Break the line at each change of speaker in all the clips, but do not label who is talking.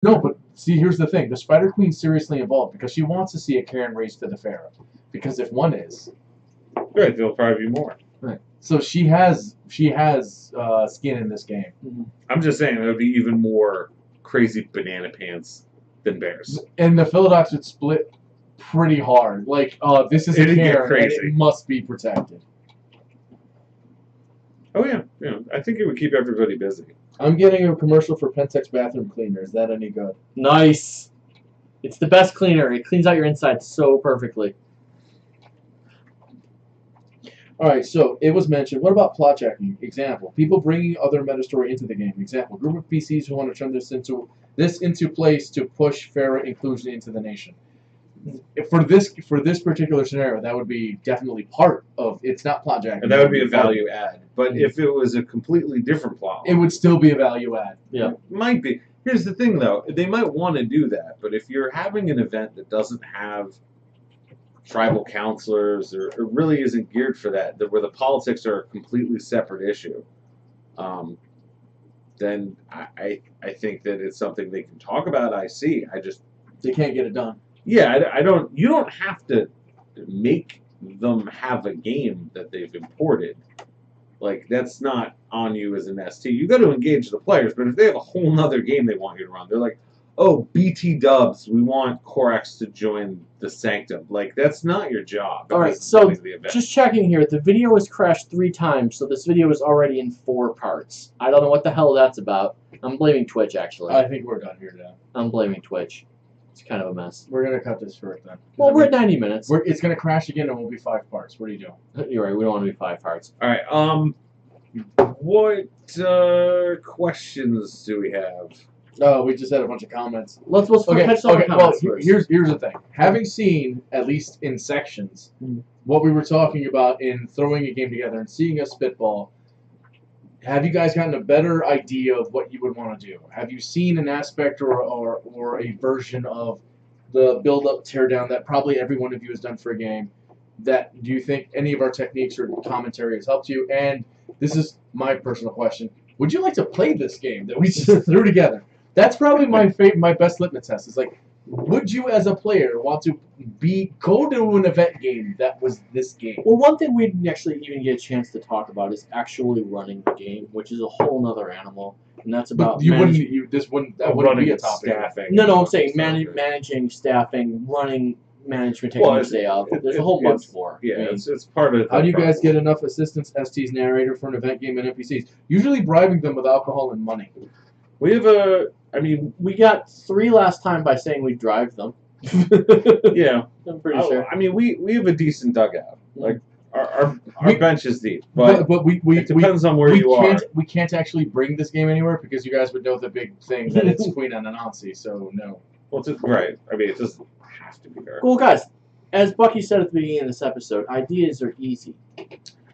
No, but see, here's the thing: the Spider Queen's seriously involved because she wants to see a Karen raised to the Pharaoh. Because if one is,
Right, there'll probably be more.
right. So she has skin in this game.
I'm just saying it would be even more crazy banana pants than bears.
And the Philodox would split pretty hard. Like, this is a
It'd get
Karen, and
crazy.
it must be protected.
Oh yeah, I think it would keep everybody busy.
I'm getting a commercial for Pentex bathroom cleaner. Is that any good?
Nice. It's the best cleaner. It cleans out your insides so perfectly.
Alright, so it was mentioned. What about plot checking? Example: people bringing other meta story into the game. Example: group of PCs who want to turn this into place to push fairer inclusion into the nation. For this particular scenario, that would be definitely part of. It's not plot jacking.
And that would be a value add. But if it was a completely different plot,
it would still be a value add.
Yeah,
it might be. Here's the thing, though: they might want to do that, but if you're having an event that doesn't have tribal counselors, or it really isn't geared for that, where the politics are a completely separate issue, then I think that it's something they can talk about.
They can't get it done.
Yeah, I don't. You don't have to make them have a game that they've imported. Like, that's not on you as an ST. You got to engage the players, but if they have a whole nother game they want you to run, they're like, oh, BT dubs, we want Korax to join the Sanctum. Like, that's not your job.
All right, so just checking here. The video has crashed 3 times, so this video is already in 4 parts. I don't know what the hell that's about. I'm blaming Twitch, actually.
I think we're done here now.
I'm blaming Twitch. It's kind of a mess.
We're gonna cut this short then.
Well, we're at 90 minutes.
It's gonna crash again, and we'll be 5 parts. What are you doing?
You're right. We don't want to be 5 parts.
All right. What questions do we have?
Oh, we just had a bunch of comments.
Let's catch some comments first.
Here's the thing. Having seen, at least in sections, what we were talking about in throwing a game together and seeing us spitball, have you guys gotten a better idea of what you would want to do? Have you seen an aspect or a version of the build-up, tear-down that probably every one of you has done for a game? That do you think any of our techniques or commentary has helped you? And this is my personal question: would you like to play this game that we just threw together? That's probably my best litmus test. Is like, would you as a player want to go to an event game that was this game?
Well, one thing we didn't actually even get a chance to talk about is actually running the game, which is a whole nother animal, and that's about
that wouldn't be a topic.
Staffing. No, I'm saying managing staffing, running management techniques day off. There's a whole bunch more.
Yeah, it's part of it.
How do you guys get enough assistants, STs, narrator for an event game and NPCs? Usually bribing them with alcohol and money.
We have
we got 3 last time by saying we drive them.
Yeah.
I'm pretty sure.
I mean, we have a decent dugout. Like, our bench is deep, but it depends on where you are.
We can't actually bring this game anywhere because you guys would know the big thing that it's Queen Anansi, so no.
Well, right. I mean, it doesn't have to be there.
Well, guys, as Bucky said at the beginning of this episode, ideas are easy. I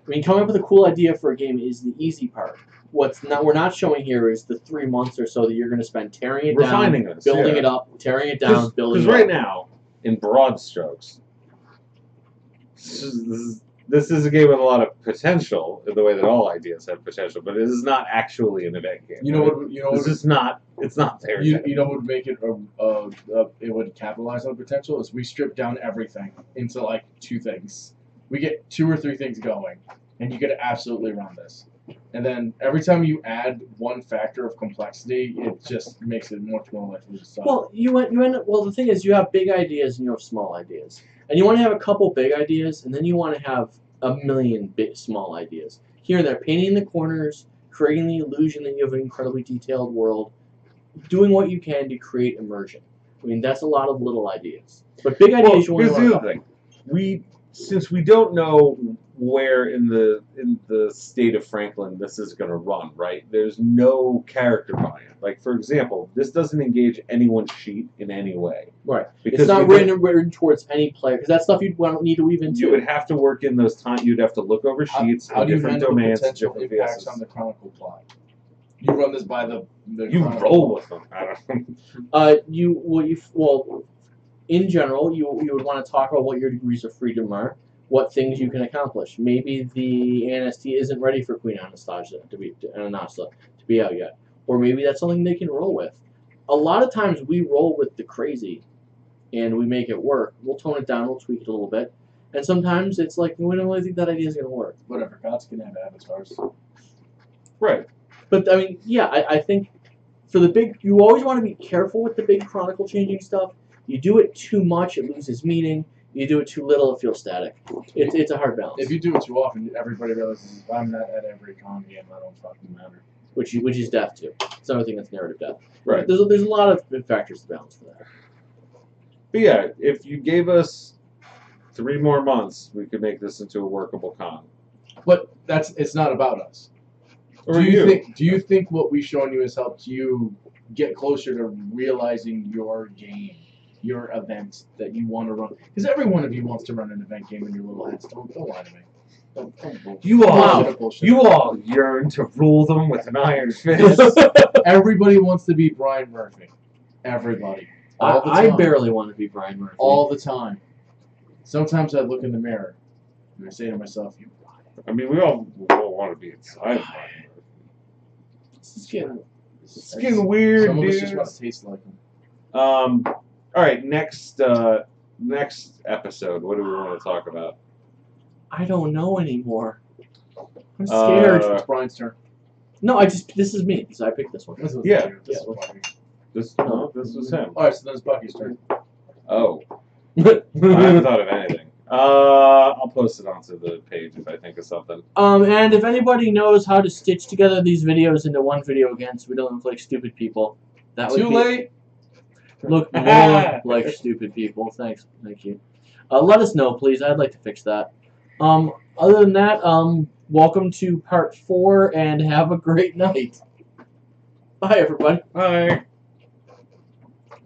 mean, coming up with a cool idea for a game is the easy part. We're not showing here is the 3 months or so that you're going to spend tearing it down, building it up, tearing it down, building it up.
Because right now, in broad strokes, this is a game with a lot of potential in the way that all ideas have potential, but it is not actually an event game. It's not there.
You know what would make it it would capitalize on potential is we strip down everything into like 2 things. We get 2 or 3 things going, and you could absolutely run this. And then every time you add 1 factor of complexity, it just makes it much more likely to solve.
Well, you end up. Well, the thing is, you have big ideas and you have small ideas, and you want to have a couple big ideas, and then you want to have a million big small ideas. Here, they're painting the corners, creating the illusion that you have an incredibly detailed world, doing what you can to create immersion. I mean, that's a lot of little ideas, but big ideas.
Well, here's the other thing. Since we don't know where in the state of Franklin this is going to run, right? There's no character buy-in. Like, for example, this doesn't engage anyone's sheet in any way.
Right. Because it's not written towards any player, because that stuff you'd need to weave into.
You would have to work in those times. You'd have to look over sheets
how
in different domains.
How do you handle the potential impacts on the Chronicle plot? You run this by the
you roll with them. I
don't know. In general, you would want to talk about what your degrees of freedom are, what things you can accomplish. Maybe the ANST isn't ready for Queen Anastasia to be out yet, or maybe that's something they can roll with. a lot of times we roll with the crazy, and we make it work. We'll tone it down, we'll tweak it a little bit, and sometimes it's like we don't really think that idea is going to work.
Whatever, gods can have avatars.
Right.
But I mean, yeah, I think for the big, you always want to be careful with the big chronicle changing stuff. You do it too much, it loses meaning. You do it too little, it feels static. It's a hard balance.
If you do it too often, everybody realizes I'm not at every con game. I don't fucking matter.
Which is death too. It's another thing that's narrative death.
Right.
There's a lot of factors to balance for that.
But yeah, if you gave us 3 more months, we could make this into a workable con.
But it's not about us.
Or
Do you think what we've shown you has helped you get closer to realizing your game, your event that you want to run? Because every one of you wants to run an event game in your little heads. Don't lie to me. Don't
You all,
bullshit.
you all yearn to rule them with an iron fist.
Everybody wants to be Brian Murphy. Everybody. All the
I
time.
barely want to be Brian Murphy.
All the time. Sometimes I look in the mirror and I say to myself, "You."
I mean, we all want to be inside.
It's getting
It's getting weird,
Some of us
dude.
just want to taste like them.
All right, next episode. What do we want to talk about?
I don't know anymore. I'm scared.
It's Brian's turn.
No, this is me. So I picked this one.
This was
Yeah.
you. This
Yeah.
was Bucky.
This was him.
All right, so then it's Bucky's turn.
Oh, I haven't thought of anything. I'll post it onto the page if I think of something.
And if anybody knows how to stitch together these videos into one video again, so we don't look like stupid people, that would
Too
be
late.
look more like stupid people. Thank you. Let us know, please. I'd like to fix that. Other than that, welcome to part 4, and have a great night. Bye, everybody.
Bye.